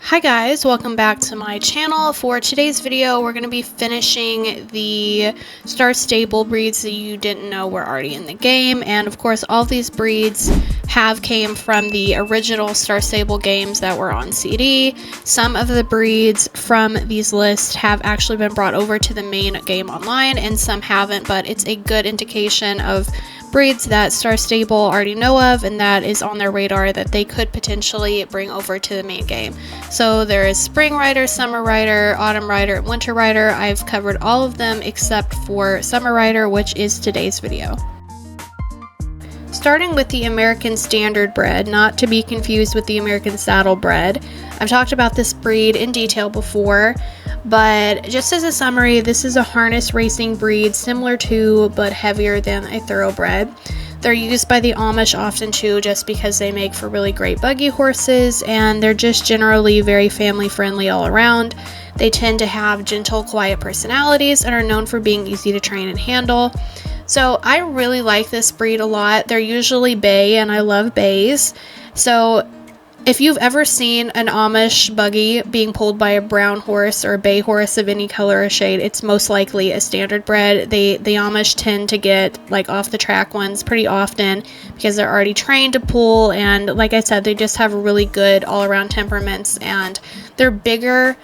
Hi guys, welcome back to my channel. For today's video, we're going to be finishing the Star Stable breeds that you didn't know were already in the game. And of course, all of these breeds came from the original Star Stable games that were on CD. Some of the breeds from these lists have actually been brought over to the main game online, and some haven't, but it's a good indication of breeds that Star Stable already know of and that is on their radar that they could potentially bring over to the main game. So there is Spring Rider, Summer Rider, Autumn Rider, and Winter Rider. I've covered all of them except for Summer Rider, which is today's video. Starting with the American Standard Bred, not to be confused with the American Saddle Bred. I've talked about this breed in detail before, but just as a summary, this is a harness racing breed similar to but heavier than a thoroughbred. They're used by the Amish often too, just because they make for really great buggy horses, and they're just generally very family friendly all around. They tend to have gentle, quiet personalities and are known for being easy to train and handle. So I really like this breed a lot. They're usually bay, and I love bays. So if you've ever seen an Amish buggy being pulled by a brown horse or a bay horse of any color or shade, it's most likely a standard bred. The Amish tend to get like off the track ones pretty often because they're already trained to pull, and like I said, they just have really good all-around temperaments, and they're bigger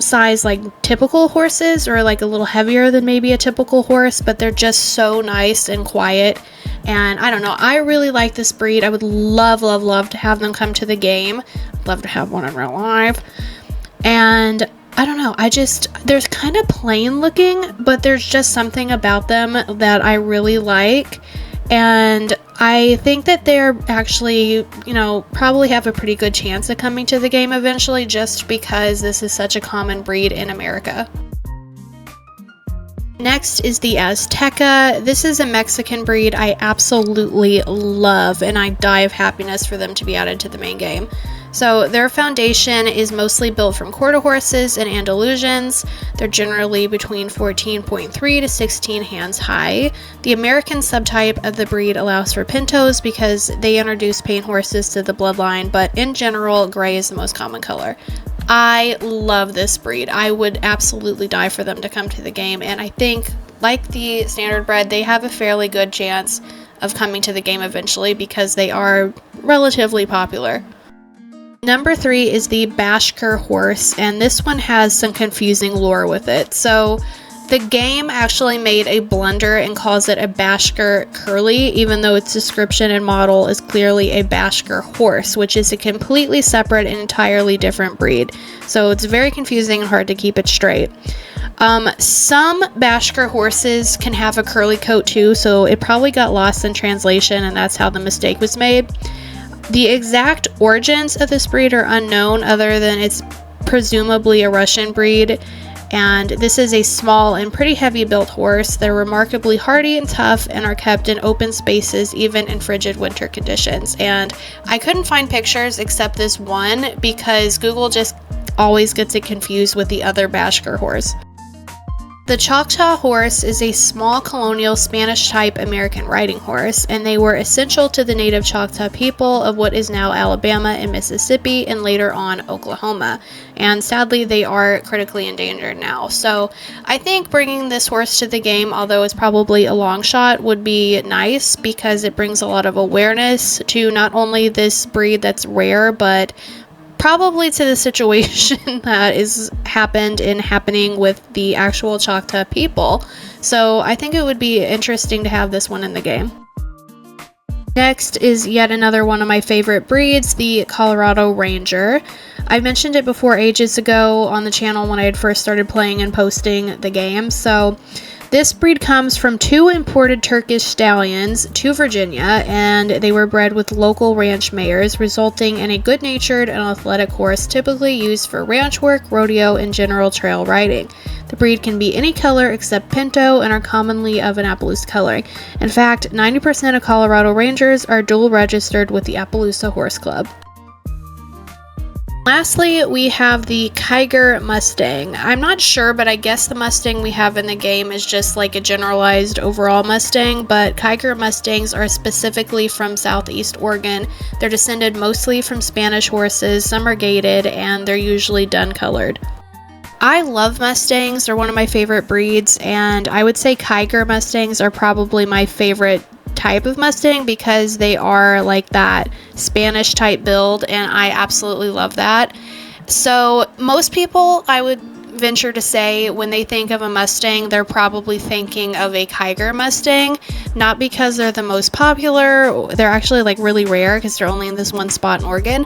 size like typical horses, or like a little heavier than maybe a typical horse, but they're just so nice and quiet. And I don't know, I really like this breed. I would love to have them come to the game. I'd love to have one in real life. And I don't know, they're kind of plain looking, but there's just something about them that I really like. And I think that they're actually, probably have a pretty good chance of coming to the game eventually, just because this is such a common breed in America. Next is the Azteca. This is a Mexican breed I absolutely love, and I die of happiness for them to be added to the main game. So their foundation is mostly built from quarter horses and Andalusians. They're generally between 14.3 to 16 hands high. The American subtype of the breed allows for pintos because they introduce paint horses to the bloodline, but in general, gray is the most common color. I love this breed. I would absolutely die for them to come to the game, and I think, like the standard bred, they have a fairly good chance of coming to the game eventually because they are relatively popular. Number 3 is the Bashkir horse, and this one has some confusing lore with it. So the game actually made a blunder and calls it a Bashkir curly, even though its description and model is clearly a Bashkir horse, which is a completely separate and entirely different breed. So it's very confusing and hard to keep it straight. Some Bashkir horses can have a curly coat too, so it probably got lost in translation, and that's how the mistake was made. The exact origins of this breed are unknown, other than it's presumably a Russian breed, and this is a small and pretty heavy built horse. They're remarkably hardy and tough and are kept in open spaces even in frigid winter conditions. And I couldn't find pictures except this one because Google just always gets it confused with the other Bashkir horse. The Choctaw horse is a small colonial Spanish-type American riding horse, and they were essential to the native Choctaw people of what is now Alabama and Mississippi, and later on Oklahoma. And sadly, they are critically endangered now. So I think bringing this horse to the game, although it's probably a long shot, would be nice because it brings a lot of awareness to not only this breed that's rare, but probably to the situation that is happening with the actual Choctaw people. So I think it would be interesting to have this one in the game. Next is yet another one of my favorite breeds, the Colorado Ranger. I mentioned it before ages ago on the channel when I had first started playing and posting the game. So this breed comes from 2 imported Turkish stallions to Virginia, and they were bred with local ranch mares, resulting in a good-natured and athletic horse typically used for ranch work, rodeo, and general trail riding. The breed can be any color except pinto and are commonly of an Appaloosa coloring. In fact, 90% of Colorado Rangers are dual registered with the Appaloosa Horse Club. Lastly, we have the Kiger Mustang. I'm not sure, but I guess the Mustang we have in the game is just like a generalized overall Mustang, but Kiger Mustangs are specifically from Southeast Oregon. They're descended mostly from Spanish horses, some are gaited, and they're usually dun colored. I love Mustangs, they're one of my favorite breeds, and I would say Kiger Mustangs are probably my favorite type of Mustang because they are like that Spanish type build, and I absolutely love that. So most people, I would venture to say, when they think of a Mustang, they're probably thinking of a Kiger Mustang, not because they're the most popular. They're actually like really rare because they're only in this one spot in Oregon,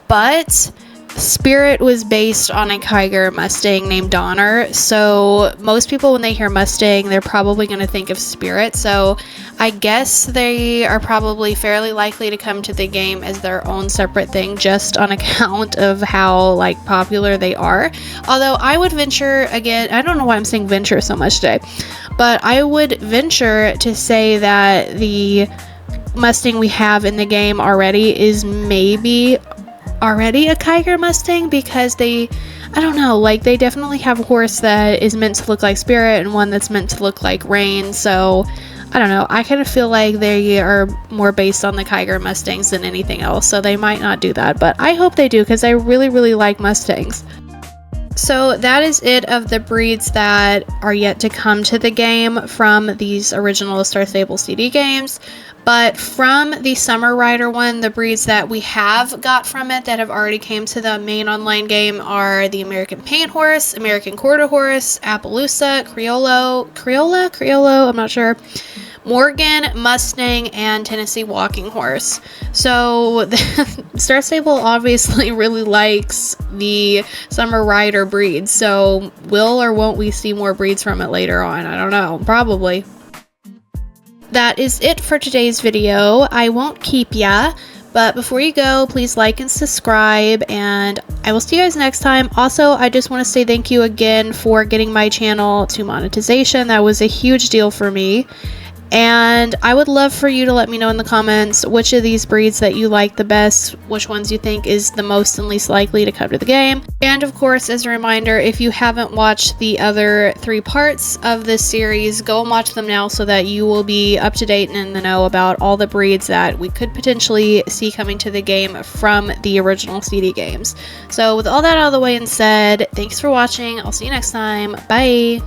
but Spirit was based on a Kiger Mustang named Donner, so most people when they hear Mustang, they're probably going to think of Spirit, so I guess they are probably fairly likely to come to the game as their own separate thing just on account of how like popular they are. Although I would venture, again, I don't know why I'm saying venture so much today, but I would venture to say that the Mustang we have in the game already is maybe already a Kiger Mustang, because I don't know, like they definitely have a horse that is meant to look like Spirit and one that's meant to look like Rain, so I don't know, I kind of feel like they are more based on the Kiger Mustangs than anything else, so they might not do that, but I hope they do because I really like Mustangs. So that is it of the breeds that are yet to come to the game from these original Star Stable CD games. But from the Summer Rider one, the breeds that we have got from it that have already came to the main online game are the American Paint Horse, American Quarter Horse, Appaloosa, Criollo, I'm not sure, Morgan, Mustang, and Tennessee Walking Horse. So Star Stable obviously really likes the Summer Rider breed, so will or won't we see more breeds from it later on? I don't know, probably. That is it for today's video. I won't keep ya, but before you go, please like and subscribe, and I will see you guys next time. Also, I just want to say thank you again for getting my channel to monetization. That was a huge deal for me. And I would love for you to let me know in the comments which of these breeds that you like the best, which ones you think is the most and least likely to come to the game. And of course, as a reminder, if you haven't watched the other 3 parts of this series, go and watch them now so that you will be up to date and in the know about all the breeds that we could potentially see coming to the game from the original CD games. So with all that out of the way and said, thanks for watching. I'll see you next time. Bye!